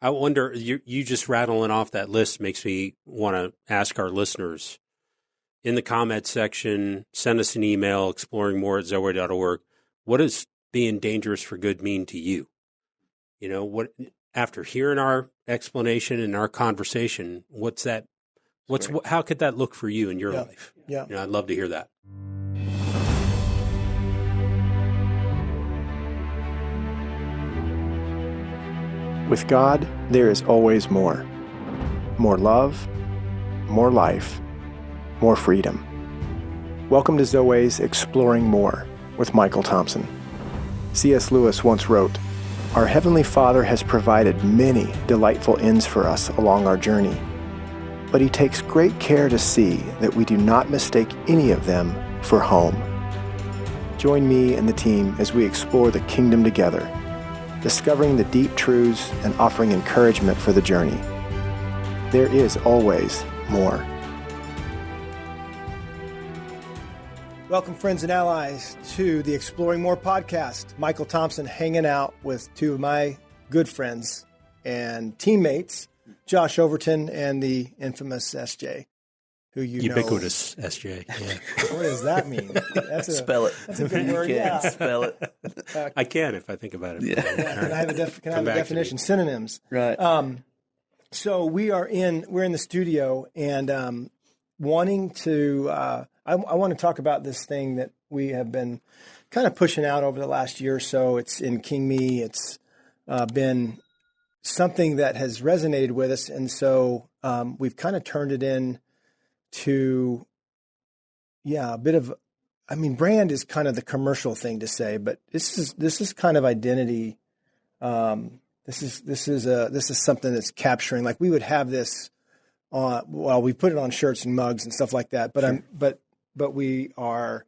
I wonder, you just rattling off that list makes me want to ask our listeners in the comment section, send us an email, exploringmore@zoweh.org. What does being dangerous for good mean to you? You know, what after hearing our explanation and our conversation, what's that? How could that look for you in your life? Yeah. I'd love to hear that. With God, there is always more. More love, more life, more freedom. Welcome to Zoweh's Exploring More with Michael Thompson. C.S. Lewis once wrote, "Our Heavenly Father has provided many delightful ends for us along our journey, but He takes great care to see that we do not mistake any of them for home." Join me and the team as we explore the kingdom together, discovering the deep truths and offering encouragement for the journey. There is always more. Welcome, friends and allies, to the Exploring More podcast. Michael Thompson hanging out with two of my good friends and teammates, Josh Overton and the infamous SJ, who Ubiquitous SJ. Yeah. What does that mean? Spell it. That's a good word. You Yeah. can spell it. I can if I think about it. Yeah. Can I have a definition? Synonyms. Right. So we're in the studio and wanting to. I want to talk about this thing that we have been kind of pushing out over the last year or so. It's in King Me. It's been something that has resonated with us, and so we've kind of turned it into a bit of. I mean, brand is kind of the commercial thing to say, but this is kind of identity. This is something that's capturing. Like we would have this on. Well, we put it on shirts and mugs and stuff like that. But Sure. But we are,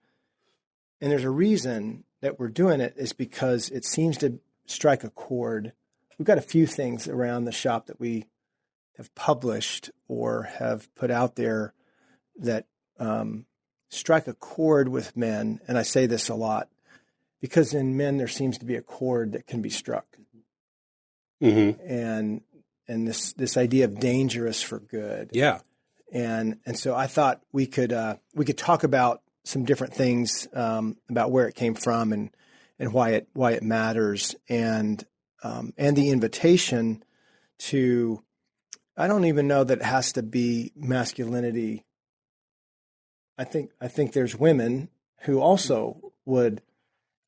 and there's a reason that we're doing it is because it seems to strike a chord. We've got a few things around the shop that we have published or have put out there that strike a chord with men. And I say this a lot because in men there seems to be a chord that can be struck. Mm-hmm. And this idea of dangerous for good. Yeah. And so I thought we could talk about some different things about where it came from and why it matters and the invitation to. I don't even know that it has to be masculinity. I think there's women who also would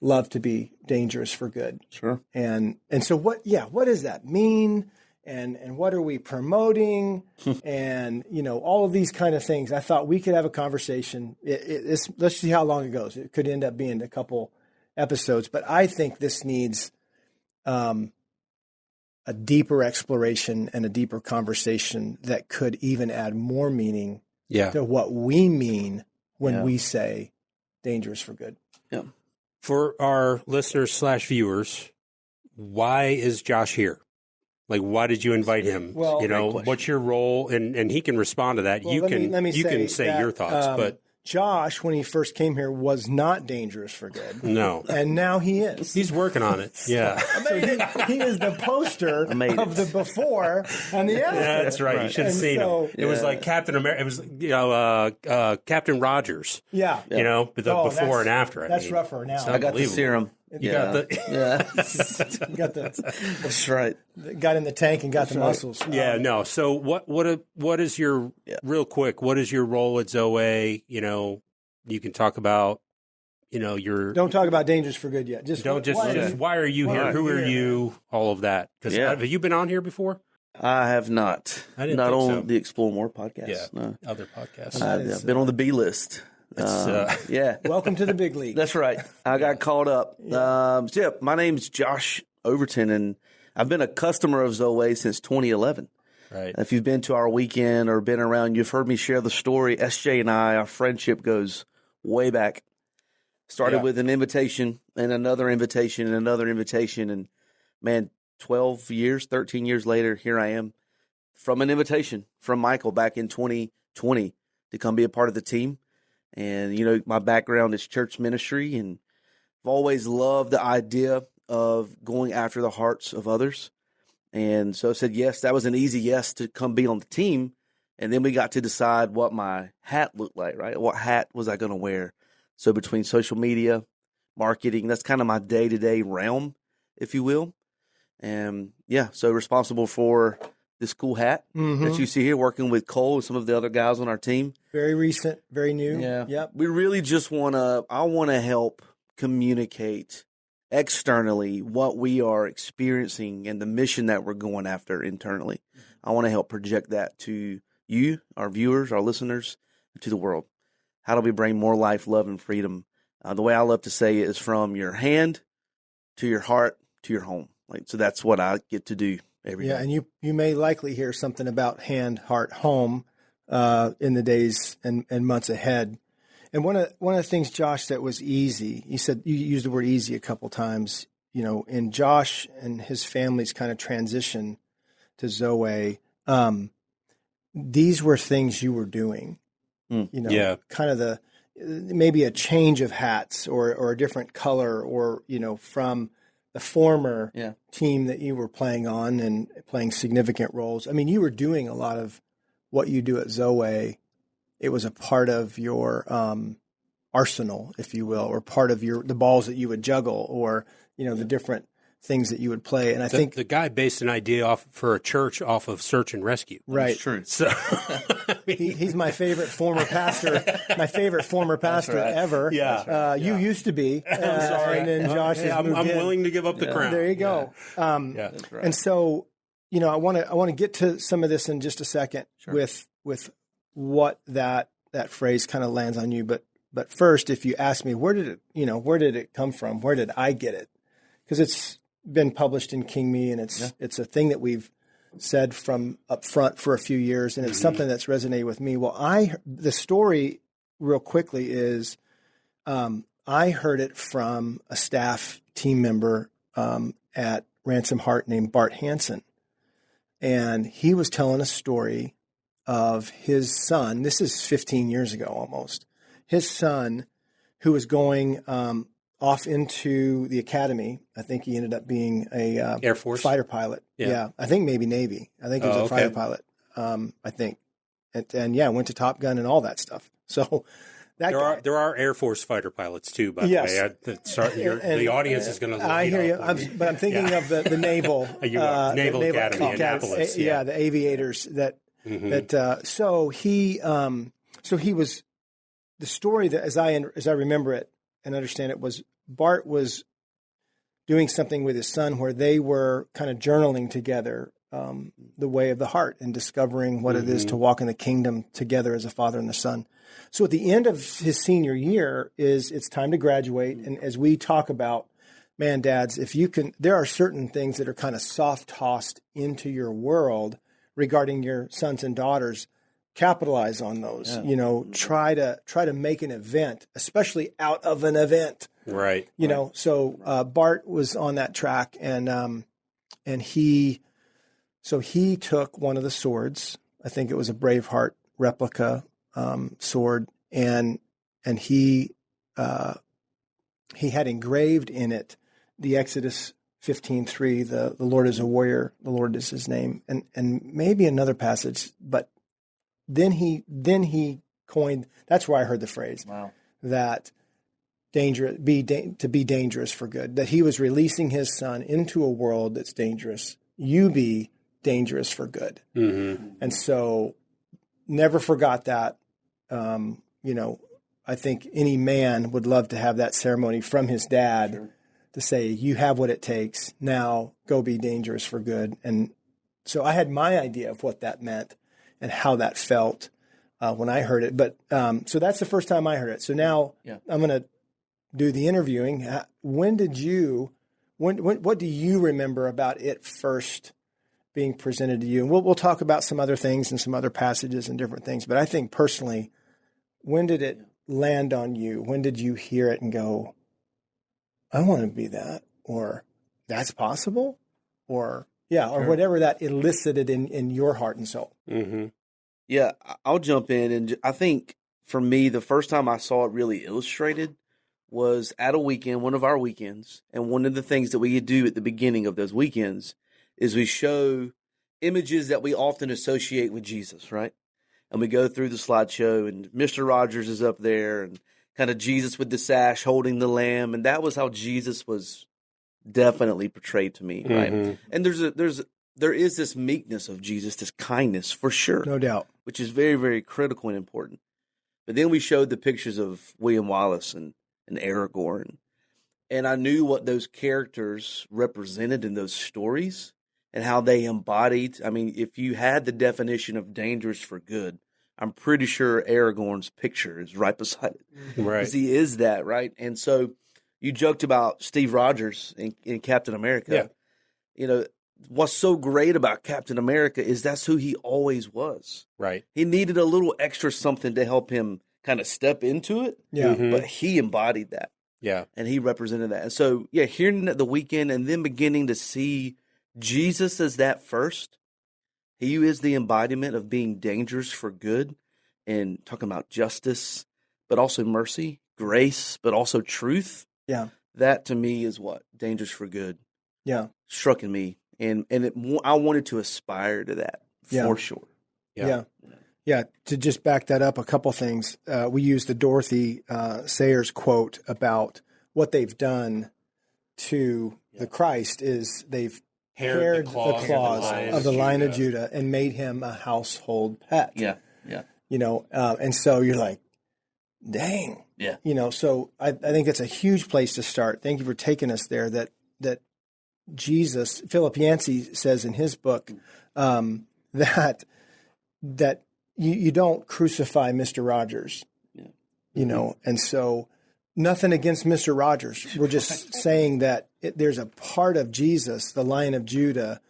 love to be dangerous for good. Sure. And so what does that mean? And what are we promoting? And, all of these kind of things. I thought we could have a conversation. Let's see how long it goes. It could end up being a couple episodes, but I think this needs a deeper exploration and a deeper conversation that could even add more meaning to what we mean when we say dangerous for good. Yeah. For our listeners / viewers, why is Josh here? Like, why did you invite him? Well, what's your role? And he can respond to that. Well, you can say that, your thoughts, but Josh, when he first came here, was not dangerous for good. No. And now he is. He's working on it. Yeah. So he is the poster of the before and the after. Yeah, that's right. You should have seen him. It was like Captain America. It was Captain Rogers. Yeah. But the before and after. That's rougher now. I got the serum. You got the you got the. That's right. Got in the tank and got the muscles. Yeah, no. So what is your real quick? What is your role at Zoweh? You can talk about. Your. Don't talk about dangerous for good yet. Why are you here? Who are you? All of that. Because have you been on here before? I have not. I didn't not think on so. the Explore More podcast. Yeah, no. Other podcasts. I've been on the B list. Yeah. Welcome to the big league. That's right. I got caught up. My name's Josh Overton, and I've been a customer of Zoweh since 2011. Right. If you've been to our weekend or been around, you've heard me share the story. SJ and I, our friendship goes way back. Started with an invitation and another invitation and another invitation. And, man, 13 years later, here I am from an invitation from Michael back in 2020 to come be a part of the team. And, my background is church ministry, and I've always loved the idea of going after the hearts of others. And so I said yes. That was an easy yes to come be on the team. And then we got to decide what my hat looked like, right? What hat was I going to wear? So between social media, marketing, that's kind of my day-to-day realm, if you will. And yeah, so responsible for this cool hat that you see here, working with Cole and some of the other guys on our team. Very recent, very new. Yeah. Yep. We really just I want to help communicate externally what we are experiencing and the mission that we're going after internally. I want to help project that to you, our viewers, our listeners, to the world. How do we bring more life, love, and freedom? The way I love to say it is from your hand to your heart to your home. So that's what I get to do every day. Yeah, and you may likely hear something about hand, heart, home in the days and months ahead. And one of the things, Josh, that was easy, you said you used the word easy a couple times, in Josh and his family's kind of transition to Zoweh, these were things you were doing, kind of maybe a change of hats or a different color or, from the former team that you were playing on and playing significant roles. I mean, you were doing a lot of what you do at Zoweh. It was a part of your arsenal, if you will, or part of the balls that you would juggle or, the different things that you would play. And I think the guy based an idea for a church off of search and rescue. Right. That's true. So he's my favorite former pastor, ever. Yeah. You used to be. I'm sorry. And then Josh has I'm moved in. willing to give up the crown. There you go. That's right. And so, I want to get to some of this in just a second with what that phrase kind of lands on you. But first, if you ask me, where did it come from? Where did I get it? Because it's been published in King Me, and it's a thing that we've said from up front for a few years, and it's something that's resonated with me. Well, the story real quickly is I heard it from a staff team member at Ransom Heart named Bart Hansen, and he was telling a story of his son. This is 15 years ago almost. His son, who was going off into the academy. I think he ended up being a Air Force fighter pilot. Yeah. I think maybe Navy. I think he was a fighter pilot. I think, and went to Top Gun and all that stuff. So there are Air Force fighter pilots too. By the way, the audience is going to. I hear you, but I'm thinking of the naval Naval Academy in Annapolis. The aviators that So he was. The story that as I remember it and understand it was Bart was doing something with his son where they were kind of journaling together the way of the heart and discovering what it is to walk in the kingdom together as a father and a son. So at the end of his senior year it's time to graduate. And as we talk about, man, dads, there are certain things that are kind of soft tossed into your world regarding your sons and daughters. Capitalize on those, try to make an event, especially out of an event. Right. So Bart was on that track and he took one of the swords. I think it was a Braveheart replica sword. And he had engraved in it the Exodus 15:3, the Lord is a warrior, the Lord is his name, and maybe another passage, but then he coined. That's where I heard the phrase. Wow. That to be dangerous for good. That he was releasing his son into a world that's dangerous. You be dangerous for good. Mm-hmm. And so, never forgot that. I think any man would love to have that ceremony from his dad to say, "You have what it takes. Now go be dangerous for good." And so I had my idea of what that meant and how that felt when I heard it. But so that's the first time I heard it. So now I'm going to do the interviewing. What do you remember about it first being presented to you? And we'll talk about some other things and some other passages and different things. But I think personally, when did it land on you? When did you hear it and go, I want to be that, or that's possible, or whatever that elicited in your heart and soul. Mm-hmm. Yeah, I'll jump in. And I think for me, the first time I saw it really illustrated was at a weekend, one of our weekends. And one of the things that we do at the beginning of those weekends is we show images that we often associate with Jesus, right? And we go through the slideshow, and Mr. Rogers is up there, and kind of Jesus with the sash holding the lamb, and that was how Jesus was definitely portrayed to me, right? Mm-hmm. And there is this meekness of Jesus, this kindness for sure, No doubt, which is very, very critical and important. But then we showed the pictures of William Wallace and Aragorn, and I knew what those characters represented in those stories and how they embodied. I mean, if you had the definition of dangerous for good, I'm pretty sure Aragorn's picture is right beside it. Right. Because he is that, right? And so you joked about Steve Rogers in Captain America. Yeah. You know, what's so great about Captain America is that's who he always was. Right. He needed a little extra something to help him kind of step into it. yeah, Mhm. But he embodied that. Yeah. And he represented that. And so, yeah, hearing it at the weekend and then beginning to see Jesus as that first, he is the embodiment of being dangerous for good and talking about justice, but also mercy, grace, but also truth. yeah, That to me is what dangerous for good yeah. struck in me. And I wanted to aspire to that Yeah. for sure. Yeah. Yeah. To just back that up, a couple things. We use the Dorothy Sayers quote about what they've done to the Christ is they've pared the claws of the Lion of Judah and made him a household pet. Yeah. Yeah. You know, and so you're like, dang. Yeah. You know, so I think it's a huge place to start. Thank you for taking us there. That Jesus, Philip Yancey says in his book, that you don't crucify Mr. Rogers, you know, and so nothing against Mr. Rogers. We're just saying that there's a part of Jesus, the Lion of Judah,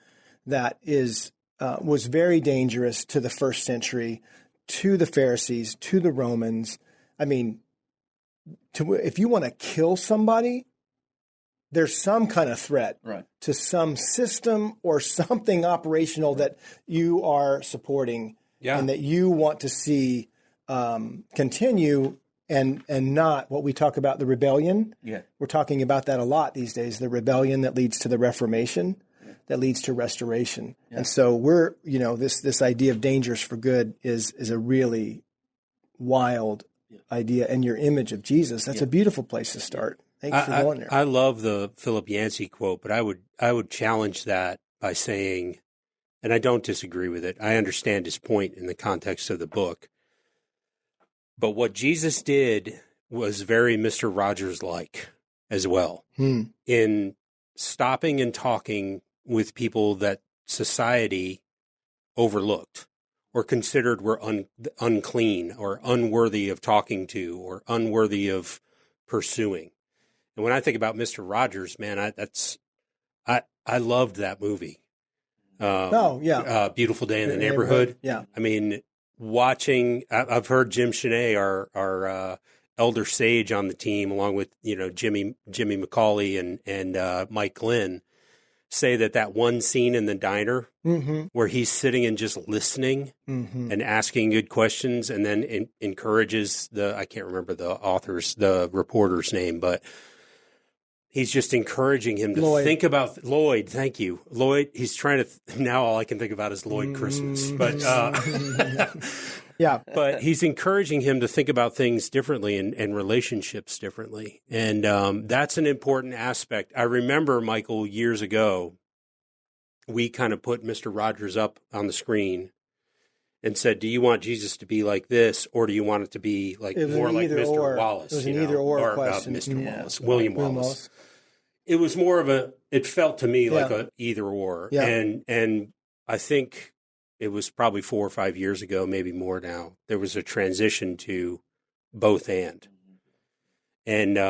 that was very dangerous to the first century, to the Pharisees, to the Romans. I mean, if you want to kill somebody, there's some kind of threat to some system or something operational that you are supporting and that you want to see continue and not what we talk about, the rebellion. Yeah. We're talking about that a lot these days, the rebellion that leads to the Reformation, that leads to restoration. Yeah. And so we're, you know, this idea of dangerous for good is a really wild idea. And your image of Jesus, that's a beautiful place to start. Thanks for going there. I love the Philip Yancey quote, but I would challenge that by saying, and I don't disagree with it, I understand his point in the context of the book, but what Jesus did was very Mr. Rogers-like as well, in stopping and talking with people that society overlooked or considered were unclean or unworthy of talking to or unworthy of pursuing. And when I think about Mr. Rogers, man, I loved that movie. Beautiful Day in the Neighborhood. Yeah. I mean, watching, I've heard Jim Shanae, our elder sage on the team, along with, you know, Jimmy McCauley and Mike Glenn, say that one scene in the diner where he's sitting and just listening and asking good questions and then encourages I can't remember the reporter's name, but he's just encouraging him to think about Lloyd. Thank you, Lloyd. He's trying to. Now all I can think about is Lloyd Christmas, but but he's encouraging him to think about things differently and relationships differently, and that's an important aspect. I remember, Michael, years ago, we kind of put Mr. Rogers up on the screen and said, "Do you want Jesus to be like this, or do you want it to be like more like Mr. Wallace?" It was an either-or question. Mr. Wallace, William Wallace. It was more of it felt to me like a either-or. Yeah. And I think it was probably 4 or 5 years ago, maybe more now, there was a transition to both and. And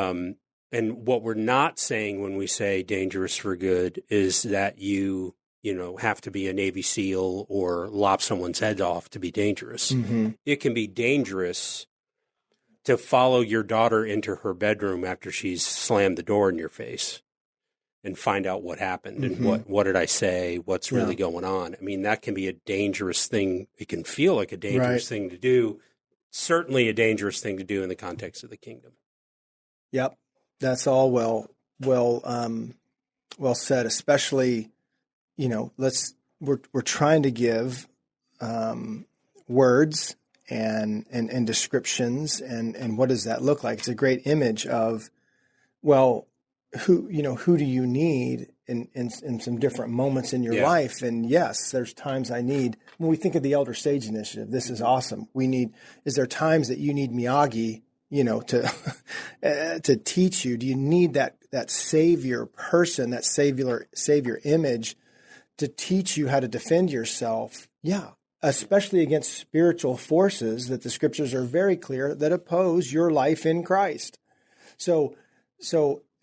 what we're not saying when we say dangerous for good is that you have to be a Navy SEAL or lop someone's head off to be dangerous. It can be dangerous to follow your daughter into her bedroom after she's slammed the door in your face and find out what happened and what did I say, what's really going on. I mean, that can be a dangerous thing. It can feel like a dangerous thing to do. Certainly a dangerous thing to do in the context of the kingdom. Yep. That's all well said, especially, we're trying to give words and descriptions and what does that look like? It's a great image of, well, who do you need in some different moments in your life? And yes, there's times I need, when we think of the Elder Sage Initiative, this is awesome. Is there times that you need Miyagi, to teach you? Do you need that savior person, that savior image to teach you how to defend yourself? Yeah. Especially against spiritual forces that the scriptures are very clear that oppose your life in Christ. So,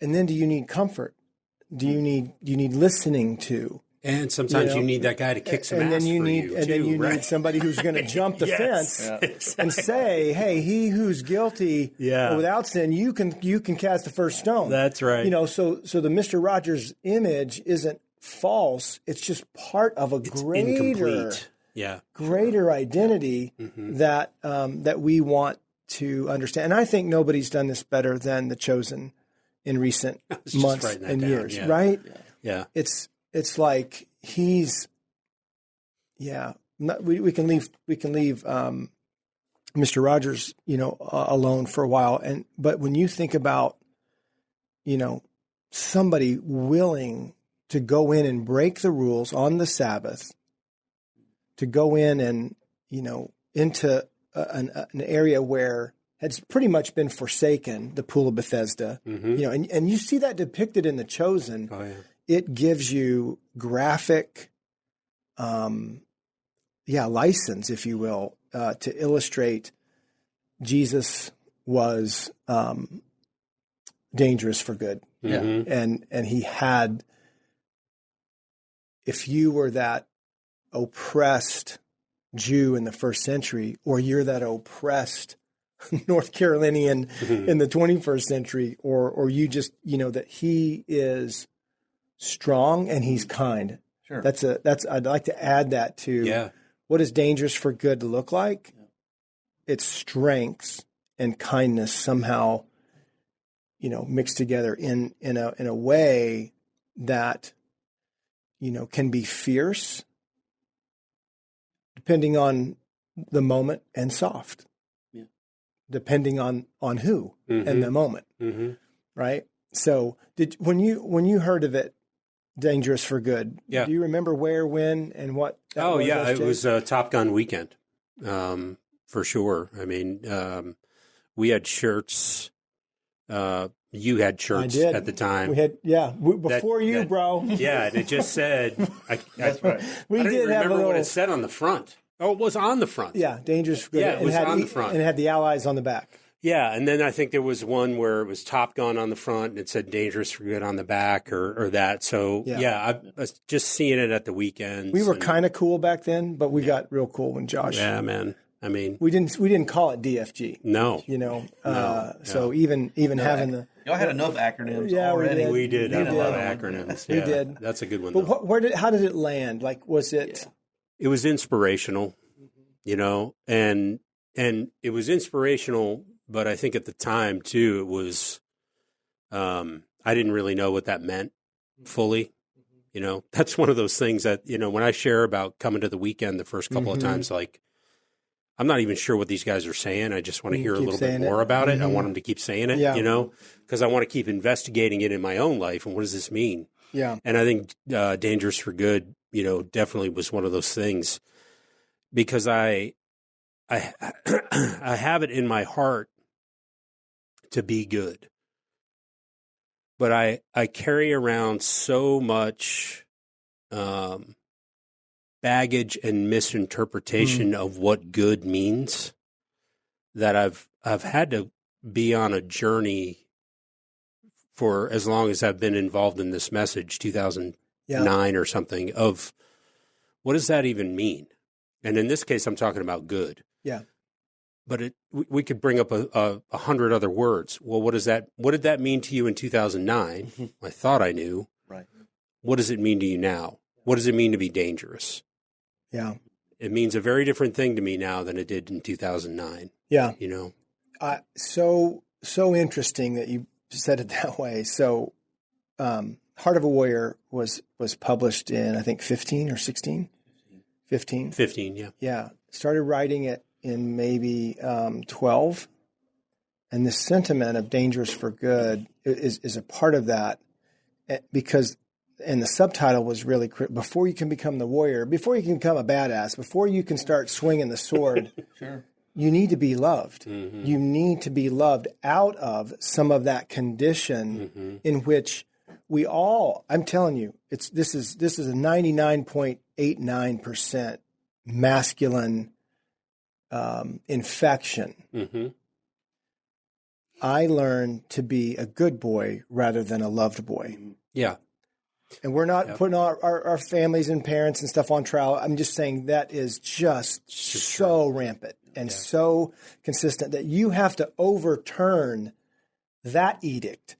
and then do you need comfort? Do you need listening to? And sometimes you need that guy to kick some ass then you for need, you, and too, then you right? need somebody who's going to jump the fence exactly. and say, "Hey, he who's guilty without sin, you can cast the first stone." That's right. So the Mr. Rogers image isn't false; it's just part of a incomplete. Greater identity that we want to understand. And I think nobody's done this better than The Chosen in recent months and years, right? Yeah. It's like he's, we can leave Mr. Rogers, alone for a while. But when you think about, somebody willing to go in and break the rules on the Sabbath, to go in and, into an area where has pretty much been forsaken, the Pool of Bethesda, and you see that depicted in The Chosen. Oh, yeah. It gives you graphic, license, if you will, to illustrate Jesus was dangerous for good. And he had, if you were that oppressed Jew in the first century, or you're that oppressed North Carolinian in the 21st century, or you just, that he is strong and he's kind. Sure. I'd like to add that to what is dangerous for good to look like. It's strength and kindness somehow, mixed together in a way that, can be fierce depending on the moment, and soft depending on who and the moment. Right. So when you heard of it, dangerous for good, do you remember where, when, and what? It was Top Gun weekend, for sure. I mean, we had shirts. You had shirts at the time. We had, before you, bro. Yeah, and it just said, That's right. We I did didn't have remember a little, what it said on the front. Oh, it was on the front. Yeah, dangerous for good. Yeah, it was on the front. And it had the Allies on the back. Yeah, and then I think there was one where it was Top Gun on the front and it said dangerous for good on the back or that. So, I was just seeing it at the weekends. We were kind of cool back then, but we got real cool when Josh. Yeah, man. I mean, we didn't call it DFG. No. So even having the y'all had enough acronyms already. We did have a lot of acronyms. We did. That's a good one. But how did it land? Like, was it? It was inspirational, and it was inspirational. But I think at the time too, it was. I didn't really know what that meant fully. That's one of those things that when I share about coming to the weekend the first couple of times, like. I'm not even sure what these guys are saying. I just want to hear a little bit more about it. I want them to keep saying it, because I want to keep investigating it in my own life. And what does this mean? Yeah. And I think Dangerous for Good, definitely was one of those things, because I have it in my heart to be good. But I carry around so much baggage and misinterpretation of what good means that I've had to be on a journey for as long as I've been involved in this message, 2009 or something, of what does that even mean? And in this case, I'm talking about good. Yeah. But we could bring up 100 other words. Well, what did that mean to you in 2009? I thought I knew. Right. What does it mean to you now? What does it mean to be dangerous? Yeah. It means a very different thing to me now than it did in 2009. Yeah. So interesting that you said it that way. So, Heart of a Warrior was published in, I think, 15 or 16? 15. 15, yeah. Yeah. Started writing it in maybe 12. And the sentiment of dangerous for good is a part of that, because, and the subtitle was really, before you can become the warrior, before you can become a badass, before you can start swinging the sword, Sure. you need to be loved. Mm-hmm. You need to be loved out of some of that condition in which we all, I'm telling you, this is a 99.89% masculine infection. Mm-hmm. I learned to be a good boy rather than a loved boy. Yeah. And we're not putting our families and parents and stuff on trial. I'm just saying that is just so rampant and so consistent that you have to overturn that edict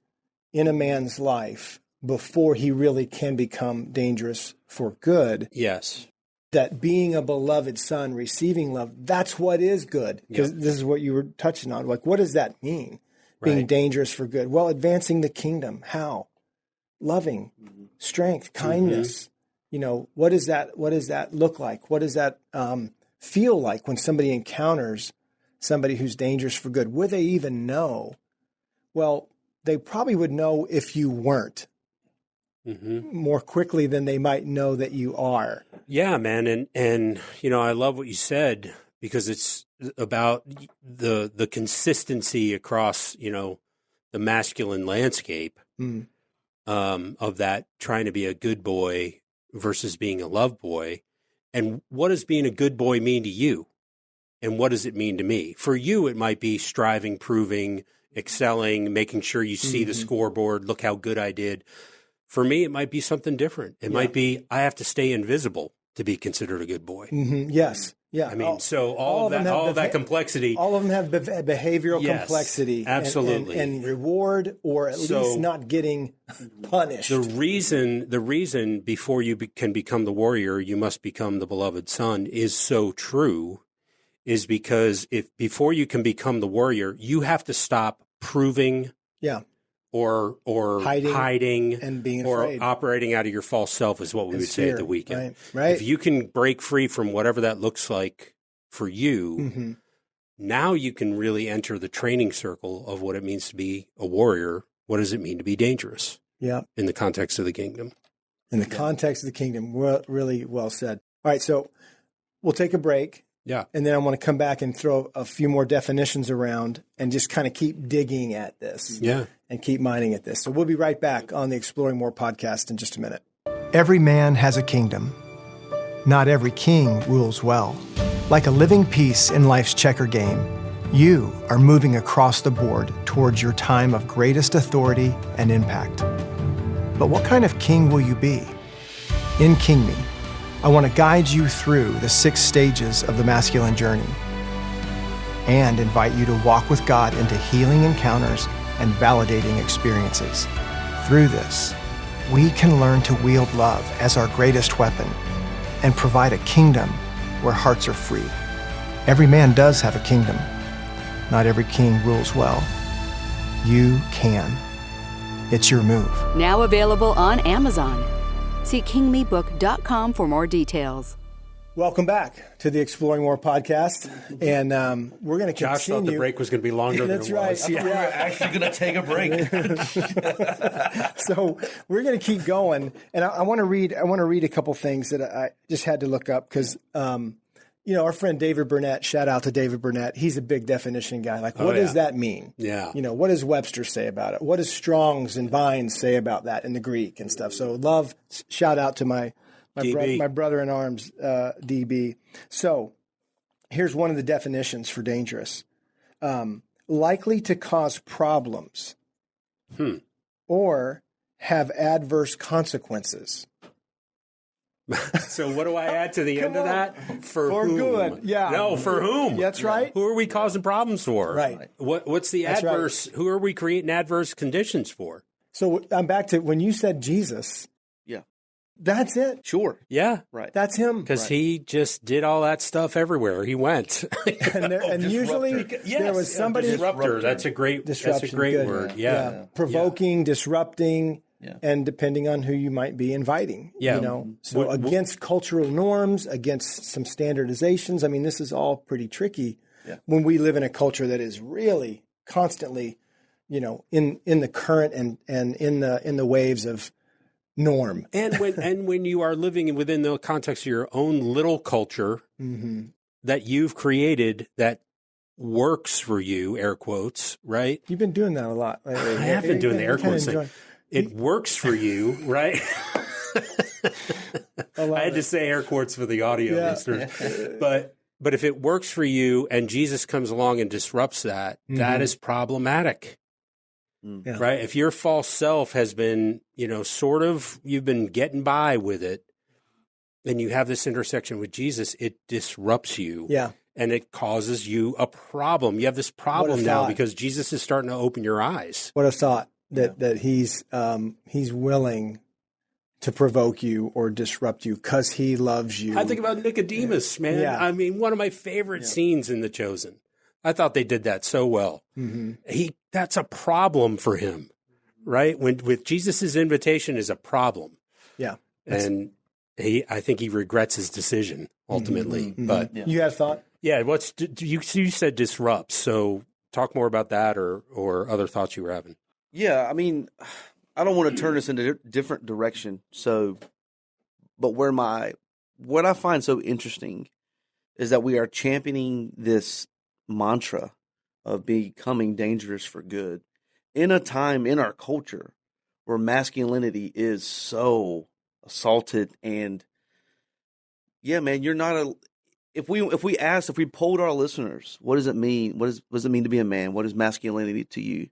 in a man's life before he really can become dangerous for good. Yes. That being a beloved son, receiving love, that's what is good. Because this is what you were touching on. Like, what does that mean? Being dangerous for good. Well, advancing the kingdom. How? Loving, strength, kindness. You know, what does that look like? What does that feel like when somebody encounters somebody who's dangerous for good? Would they even know? Well, they probably would know if you weren't more quickly than they might know that you are. Yeah, man. And you know, I love what you said, because it's about the consistency across, you know, the masculine landscape of that, trying to be a good boy versus being a love boy. And what does being a good boy mean to you? And what does it mean to me? For you, it might be striving, proving, excelling, making sure you see the scoreboard, look how good I did. For me, it might be something different. It might be, I have to stay invisible to be considered a good boy. Yes. Yeah. I mean, so all of that complexity. All of them have behavioral complexity. Absolutely. And reward, or at least not getting punished. The reason before you can become the warrior, you must become the beloved son is so true, is because before you can become the warrior, you have to stop proving. Yeah. Or hiding and being afraid. Or operating out of your false self is what we would say at the weekend. Right. If you can break free from whatever that looks like for you, now you can really enter the training circle of what it means to be a warrior. What does it mean to be dangerous? Yeah. In the context of the kingdom. In the context of the kingdom. Really well said. All right, so we'll take a break. Yeah. And then I want to come back and throw a few more definitions around and just kind of keep digging at this. Yeah. And keep mining at this. So we'll be right back on the Exploring More podcast in just a minute. Every man has a kingdom. Not every king rules well. Like a living piece in life's checker game, you are moving across the board towards your time of greatest authority and impact. But what kind of king will you be? In King Me, I want to guide you through the 6 stages of the masculine journey and invite you to walk with God into healing encounters and validating experiences. Through this, we can learn to wield love as our greatest weapon and provide a kingdom where hearts are free. Every man does have a kingdom. Not every king rules well. You can. It's your move. Now available on Amazon. See kingmebook.com for more details. Welcome back to the Exploring More podcast, and we're going to continue. Josh thought the break was going to be longer than it was. That's right. Yeah, we're actually going to take a break. So we're going to keep going, and I want to read a couple things that I just had to look up because you know, our friend David Burnett. Shout out to David Burnett. He's a big definition guy. Like, what does that mean? Yeah. You know, what does Webster say about it? What does Strong's and Vines say about that in the Greek and stuff? So shout out to my brother in arms, DB. So here's one of the definitions for dangerous. Likely to cause problems or have adverse consequences. So what do I add to the end of that? For whom? Good. Yeah. No, for whom? That's right. Who are we causing problems for? Right. What's the That's adverse? Right. Who are we creating adverse conditions for? So I'm back to when you said Jesus. Yeah. That's it. Sure. Yeah. Right. That's him. Because he just did all that stuff everywhere he went. and usually there was somebody. Disruptor. That's a great disruption. That's a great word. Yeah. Provoking, disrupting. and depending on who you might be inviting. So against cultural norms, against some standardizations. I mean, this is all pretty tricky when we live in a culture that is really constantly, in the current and in the waves of norm. And when you are living within the context of your own little culture that you've created that works for you, air quotes, right? You've been doing that a lot lately. I have been doing the air quotes thing. It works for you, right? I had to say air quotes for the audio listeners. But if it works for you and Jesus comes along and disrupts that, that is problematic. Right? If your false self has been, you've been getting by with it, and you have this intersection with Jesus, it disrupts you. Yeah. And it causes you a problem. You have this problem now because Jesus is starting to open your eyes. What a thought that he's willing to provoke you or disrupt you because he loves you. I think about Nicodemus, man. Yeah. I mean, one of my favorite scenes in The Chosen. I thought they did that so well. That's a problem for him, right? With Jesus' invitation is a problem. Yeah. And I think he regrets his decision ultimately. But you had a thought? Yeah. You said disrupts. So talk more about that or other thoughts you were having. Yeah. I mean, I don't want to turn this into a different direction. But what I find so interesting is that we are championing this mantra of becoming dangerous for good in a time in our culture where masculinity is so assaulted. And man, you're not if we polled our listeners, what does it mean? What does it mean to be a man? What is masculinity to you?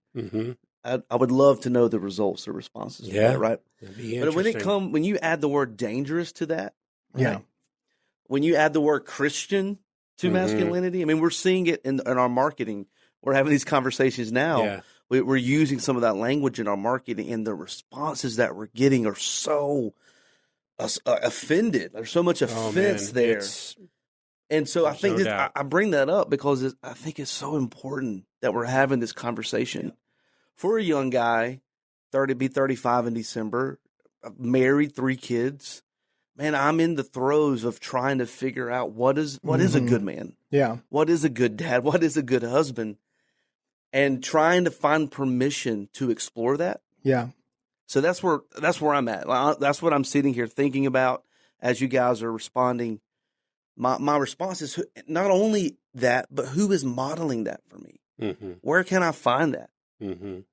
I would love to know the results, the responses. Yeah. That, right. But when you add the word dangerous to that, right? When you add the word Christian to masculinity, I mean, we're seeing it in our marketing. We're having these conversations now. Yeah. We're using some of that language in our marketing, and the responses that we're getting are so offended. There's so much offense there. And so I think I bring that up because I think it's so important that we're having this conversation. For a young guy, 35 in December, married, 3 kids, man, I'm in the throes of trying to figure out what is a good man? Yeah. What is a good dad? What is a good husband? And trying to find permission to explore that. Yeah. So that's where I'm at. That's what I'm sitting here thinking about as you guys are responding. My response is not only that, but who is modeling that for me? Where can I find that? When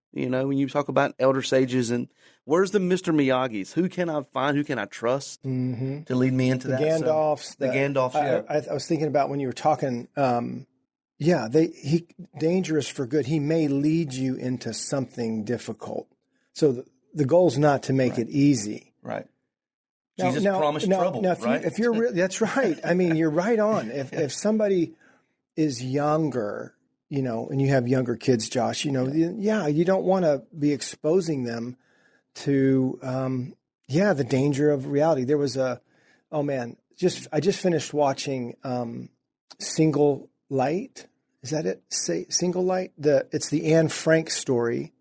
you talk about elder sages and where's the Mr. Miyagi's? Who can I find? Who can I trust to lead me into that? Gandalfs. The Gandalfs. I was thinking about when you were talking. Dangerous for good. He may lead you into something difficult. So the goal is not to make it easy. Right. Jesus promised trouble. Now, if you're that's right. I mean, you're right on. If somebody is younger, and you have younger kids, Josh, you don't want to be exposing them to, the danger of reality. There was I just finished watching Single Light. Is that it? Single Light? It's the Anne Frank story.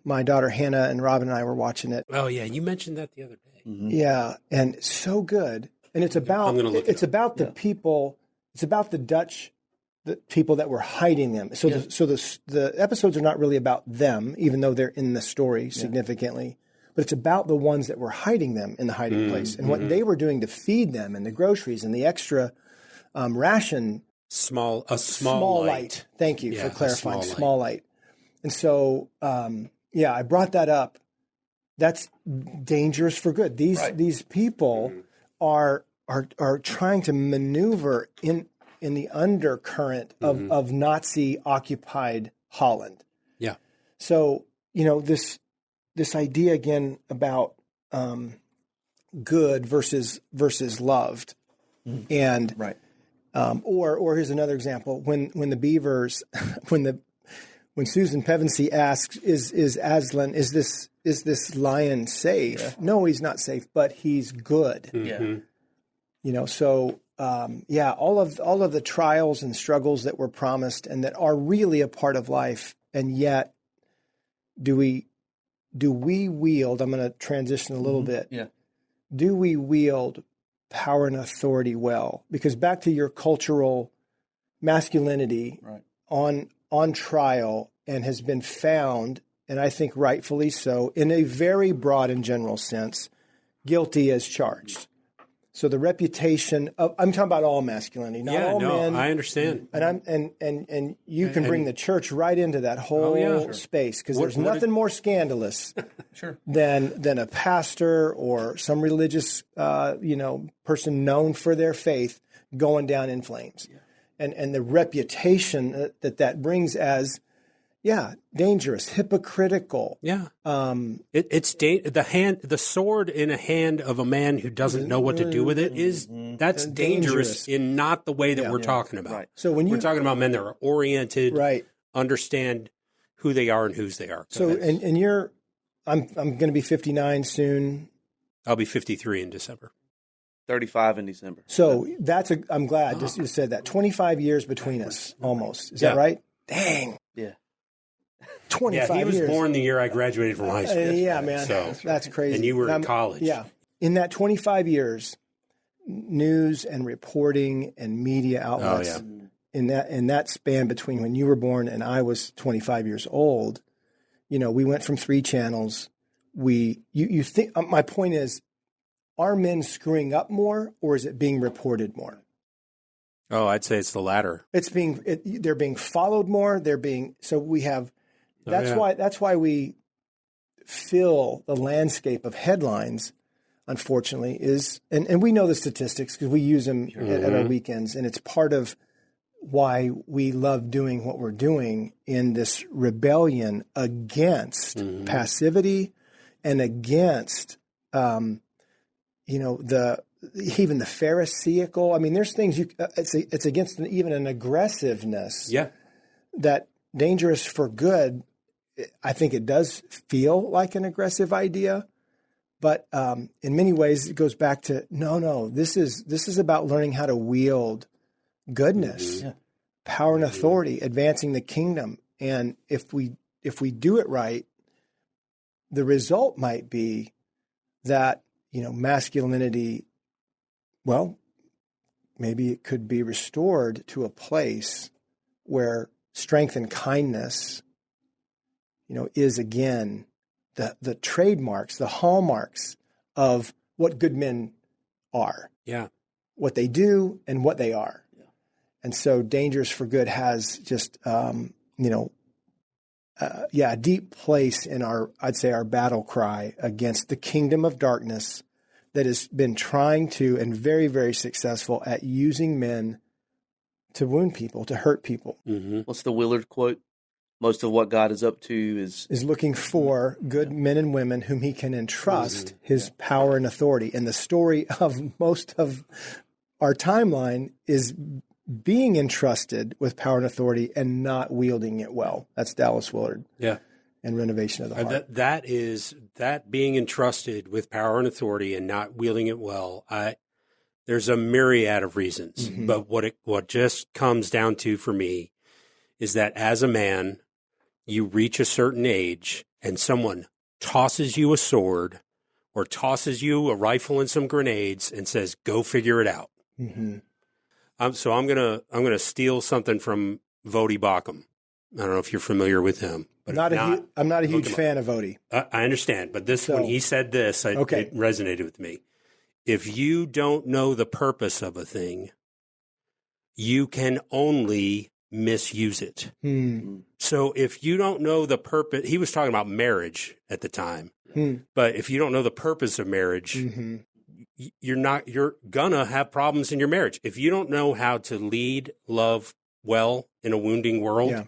My daughter Hannah and Robin and I were watching it. Oh yeah, you mentioned that the other day. Yeah, and so good. And it's about the people. It's about the Dutch, the people that were hiding them. So the episodes are not really about them, even though they're in the story significantly. But it's about the ones that were hiding them in the hiding place and what they were doing to feed them and the groceries and the extra ration. Small light. Thank you for clarifying. Small light. And so, I brought that up. That's dangerous for good. These people are trying to maneuver in the undercurrent of Nazi occupied Holland. Yeah. So this idea again about good versus loved, and or here's another example when the Beavers when Susan Pevensey asks is Aslan is this lion safe? Yeah. No, he's not safe, but he's good. So all of the trials and struggles that were promised and that are really a part of life, and yet do we do we wield, I'm going to transition a little bit. Yeah. Do we wield power and authority well? Because back to your cultural masculinity on trial, and has been found, and I think rightfully so, in a very broad and general sense, guilty as charged. So the reputation of, I'm talking about all masculinity, not all men. I understand. And you can bring the church right into that whole space, because there's nothing more scandalous than a pastor or some religious person known for their faith going down in flames. Yeah. And the reputation that brings as dangerous, hypocritical. Yeah. It's the sword in a hand of a man who doesn't know what to do with it that's dangerous in not the way that we're talking about. Right. So when we're talking about men that are oriented, understand who they are and whose they are. So and you're, I'm going to be 59 soon. I'll be 53 in December. 35 in December. So I'm glad you said that. 25 years between us, almost. Is that right? Dang. Yeah. 25 years. He was born the year I graduated from high school. Yeah, man. So, that's crazy. And you were in college. Yeah. In that 25 years, news and reporting and media outlets, in that span between when you were born and I was 25 years old, we went from 3 channels. You think, my point is, are men screwing up more, or is it being reported more? Oh, I'd say it's the latter. They're being followed more. We have. That's why we fill the landscape of headlines. Unfortunately, and we know the statistics because we use them at our weekends, and it's part of why we love doing what we're doing in this rebellion against passivity and against. Even the Pharisaical. I mean, there's things it's against even an aggressiveness. Yeah. That dangerous for good. I think it does feel like an aggressive idea, but in many ways it goes back to no. This is about learning how to wield goodness, power, and authority, advancing the kingdom. And if we do it right, the result might be that. Masculinity, well, maybe it could be restored to a place where strength and kindness, is again the trademarks, the hallmarks of what good men are. Yeah. What they do and what they are. Yeah. And so Dangerous for Good has just, a deep place in our battle cry against the kingdom of darkness that has been trying to, and very, very successful at using men to wound people, to hurt people. Mm-hmm. What's the Willard quote? Most of what God is up to is looking for good men and women whom he can entrust his power and authority. And the story of most of our timeline is being entrusted with power and authority and not wielding it well. That's Dallas Willard. Yeah. And Renovation of the Heart. That being entrusted with power and authority and not wielding it well. There's a myriad of reasons, but what just comes down to for me is that as a man, you reach a certain age and someone tosses you a sword or tosses you a rifle and some grenades and says, "Go figure it out." Mm-hmm. So I'm gonna steal something from Vodi Bakum. I don't know if you're familiar with him. But I'm not a huge fan of Vodi. I understand, but when he said this, it resonated with me. If you don't know the purpose of a thing, you can only misuse it. So if you don't know the purpose, he was talking about marriage at the time, but if you don't know the purpose of marriage, you're gonna have problems in your marriage. If you don't know how to lead love well in a wounding world,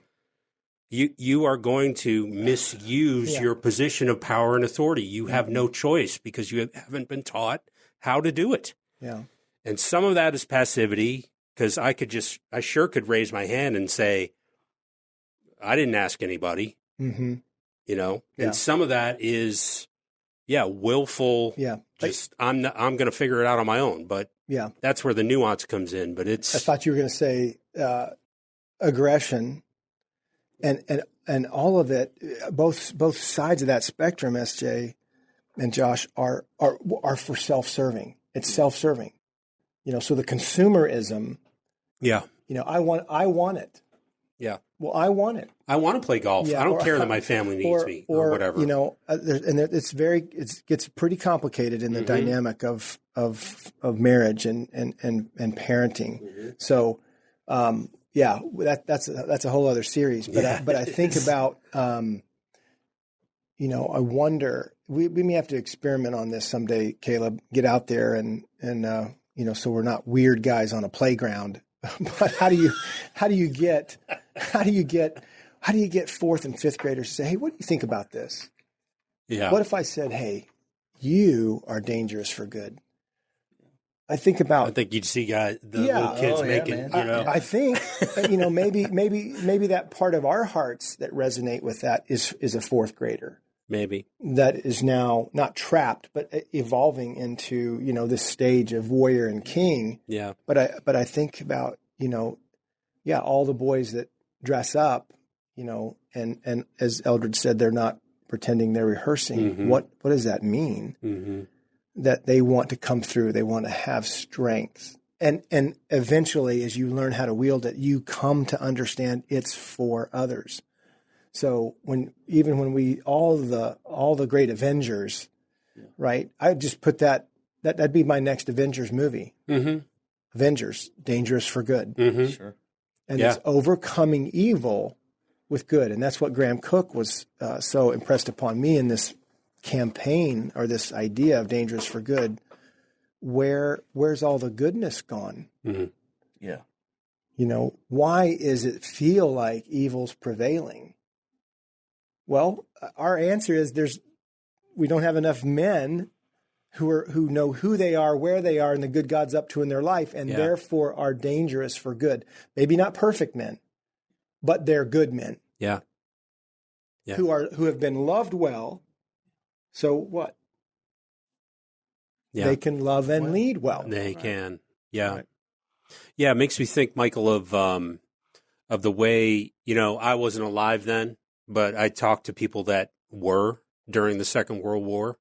you are going to misuse your position of power and authority. You have no choice because you haven't been taught how to do it. Yeah. And some of that is passivity, because I sure could raise my hand and say, I didn't ask anybody, and some of that is, willful. Yeah. Just, I'm going to figure it out on my own, but that's where the nuance comes in. But I thought you were going to say, aggression. And all of it, both sides of that spectrum, SJ and Josh, are for self-serving. It's self-serving. So the consumerism. Yeah. I want it. Yeah. Well, I want it. I want to play golf. Yeah, I don't care that my family needs me or whatever. It gets pretty complicated in the dynamic of marriage and parenting. Mm-hmm. So, that's a whole other series. But I think about, I wonder, we may have to experiment on this someday, Caleb, get out there and so we're not weird guys on a playground. But how do you get fourth and fifth graders to say, hey, what do you think about this? Yeah. What if I said, hey, you are dangerous for good? I think you'd see little kids making, I think, maybe that part of our hearts that resonate with that is a fourth grader. Maybe. That is now not trapped, but evolving into, this stage of warrior and king. Yeah. But I think about, all the boys that dress up, and as Eldred said, they're not pretending, they're rehearsing. Mm-hmm. What does that mean? Mm-hmm. That they want to come through, they want to have strength. And eventually, as you learn how to wield it, you come to understand it's for others. So when we all the great Avengers, right? I just put that'd be my next Avengers movie. Mm-hmm. Avengers, dangerous for good. Mm-hmm. Sure. And it's overcoming evil with good. And that's what Graham Cook was so impressed upon me in this campaign, or this idea of dangerous for good. Where's all the goodness gone? Mm-hmm. Yeah. Why is it feel like evil's prevailing? Well, our answer is we don't have enough men who know who they are, where they are, and the good God's up to in their life, and therefore are dangerous for good. Maybe not perfect men, but they're good men. Yeah. Who have been loved well. So what? Yeah. They can love and lead well. They can. Yeah. Right. Yeah, it makes me think, Michael, of the way, I wasn't alive then, but I talked to people that were during the Second World War,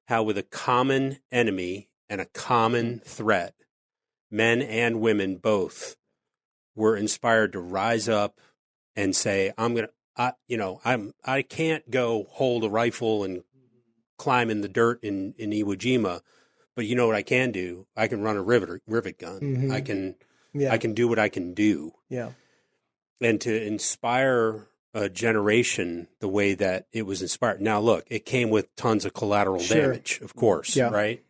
how with a common enemy and a common threat, men and women both were inspired to rise up and say, I can't go hold a rifle and climb in the dirt in Iwo Jima, but you know what I can do? I can run a rivet gun. Mm-hmm. I can do what I can do. Yeah. And to inspire a generation the way that it was inspired. Now, look, it came with tons of collateral damage, of course, right?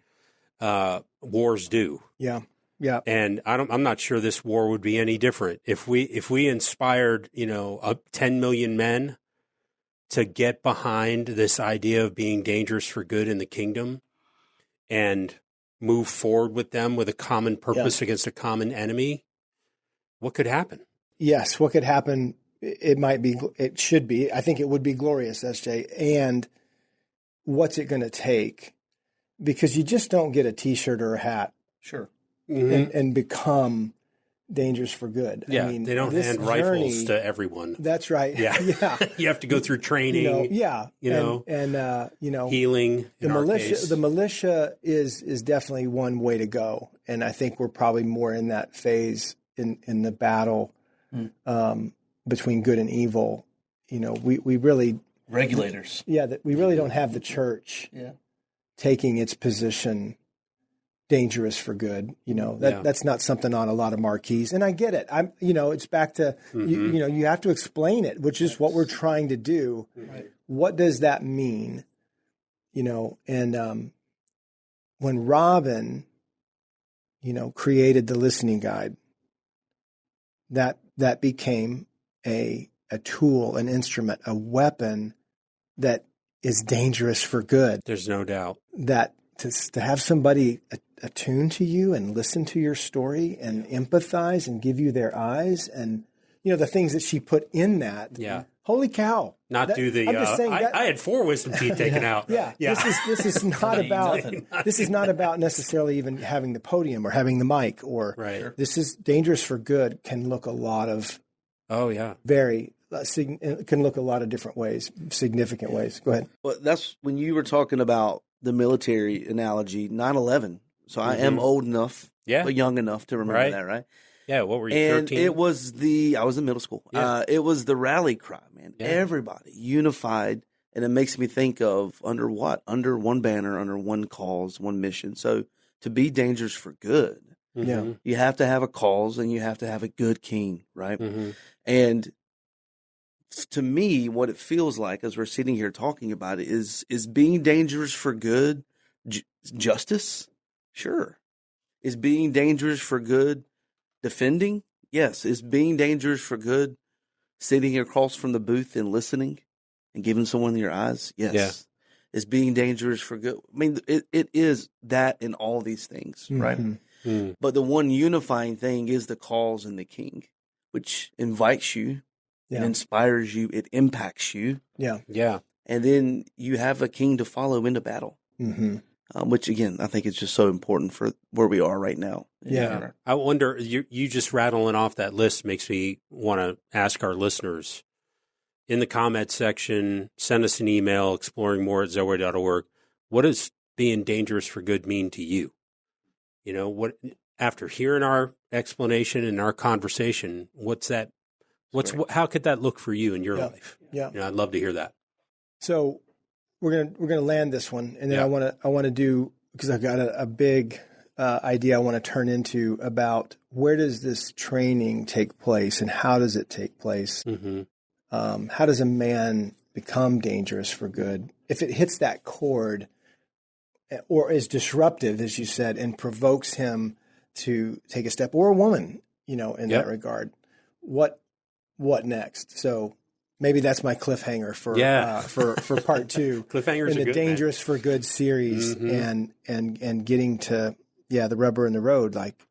Wars do. Yeah. Yeah. And I'm not sure this war would be any different if we inspired, 10 million men to get behind this idea of being dangerous for good in the kingdom and move forward with them with a common purpose against a common enemy. What could happen? Yes, what could happen? It should be. I think it would be glorious, SJ. And what's it going to take? Because you just don't get a T-shirt or a hat. Sure. Mm-hmm. And become dangerous for good. Yeah, I mean, they don't hand rifles to everyone. That's right. Yeah, you have to go through training. And healing. The militia is definitely one way to go, and I think we're probably more in that phase in the battle between good and evil. We really regulators. Yeah, that we really don't have the church taking its position. Dangerous for good, that's not something on a lot of marquees, and I get it. It's back to you have to explain it, which is what we're trying to do. Right. What does that mean? And when Robin, created the listening guide, that became a tool, an instrument, a weapon that is dangerous for good. There's no doubt that to have somebody attune to you and listen to your story and empathize and give you their eyes and the things that she put in that. Yeah. Holy cow! I'm just saying I had 4 wisdom teeth taken out. Yeah. This is not about this is not about necessarily even having the podium or having the mic or right. This is dangerous for good can look a lot of very it can look a lot of different ways, significant ways. Go ahead. Well, that's when you were talking about the military analogy, 9/11. So I am old enough, but young enough to remember that, right? Yeah, what were you, And 13? it was I was in middle school. Yeah. It was the rally cry, man. Yeah. Everybody unified. And it makes me think of under what? Under one banner, under one cause, one mission. So to be dangerous for good, Yeah. you have to have a cause and you have to have a good king, right? Mm-hmm. And to me, what it feels like as we're sitting here talking about it is being dangerous for good justice? Sure. Is being dangerous for good defending? Yes. Is being dangerous for good sitting across from the booth and listening and giving someone your eyes? Yes. Yeah. Is being dangerous for good? I mean, it is that in all these things, right? Mm. But the one unifying thing is the cause and the king, which invites you, it inspires you, it impacts you. Yeah. Yeah. And then you have a king to follow into battle, which, again, I think is just so important for where we are right now. Yeah. I wonder, you just rattling off that list makes me want to ask our listeners in the comment section, send us an email, exploringmore@Zoweh.org. What does being dangerous for good mean to you? You know, what after hearing our explanation and our conversation, what's that? How could that look for you in your life? Yeah. You know, I'd love to hear that. So we're gonna land this one, and then I want to do, because I've got a big idea I want to turn into about where does this training take place and how does it take place? Mm-hmm. How does a man become dangerous for good if it hits that chord or is disruptive, as you said, and provokes him to take a step, or a woman, you know, in that regard? What next? So maybe that's my cliffhanger for part 2. Cliffhangers in the are good, Dangerous for Good series, and getting to the rubber in the road. Like,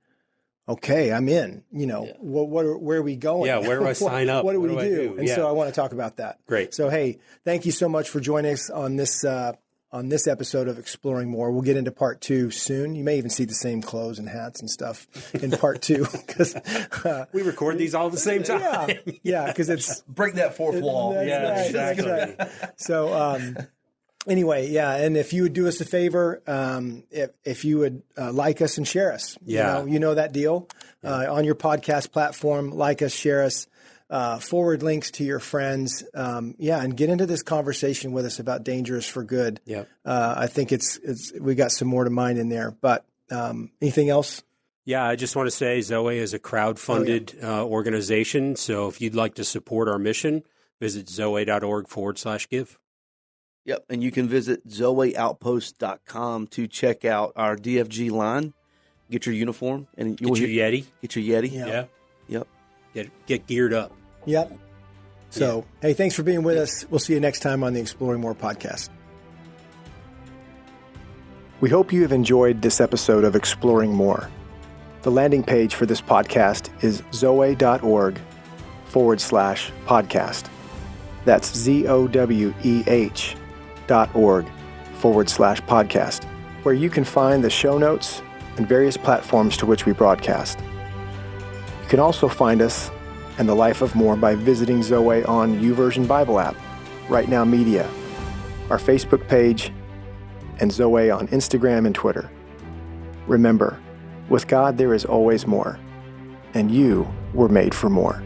okay, I'm in. You know, where are we going? Yeah, where do I sign up? What do we do? And so I want to talk about that. Great. So hey, thank you so much for joining us on this episode of Exploring More. We'll get into part 2 soon. You may even see the same clothes and hats and stuff in part 2 because we record these all at the same time. Yeah, because it's break that fourth wall. That's exactly. So anyway, and if you would do us a favor, if you would like us and share us, you know that deal on your podcast platform. Like us, share us. Forward links to your friends, and get into this conversation with us about Dangerous for Good. Yeah, I think we got some more to mind in there. But anything else? Yeah, I just want to say Zoweh is a crowd-funded organization. So if you'd like to support our mission, visit Zoweh.org/give. Yep, and you can visit ZowehOutpost.com to check out our DFG line. Get your uniform and Get your Yeti. Get your Yeti. Yeah. Yep. Get geared up. Yep. So, hey, thanks for being with us. We'll see you next time on the Exploring More podcast. We hope you have enjoyed this episode of Exploring More. The landing page for this podcast is Zoweh.org/podcast. That's ZOWEH.org/podcast, where you can find the show notes and various platforms to which we broadcast. You can also find us and the Life of More by visiting Zoweh on YouVersion Bible app, Right Now Media, our Facebook page, and Zoweh on Instagram and Twitter. Remember, with God there is always more, and you were made for more.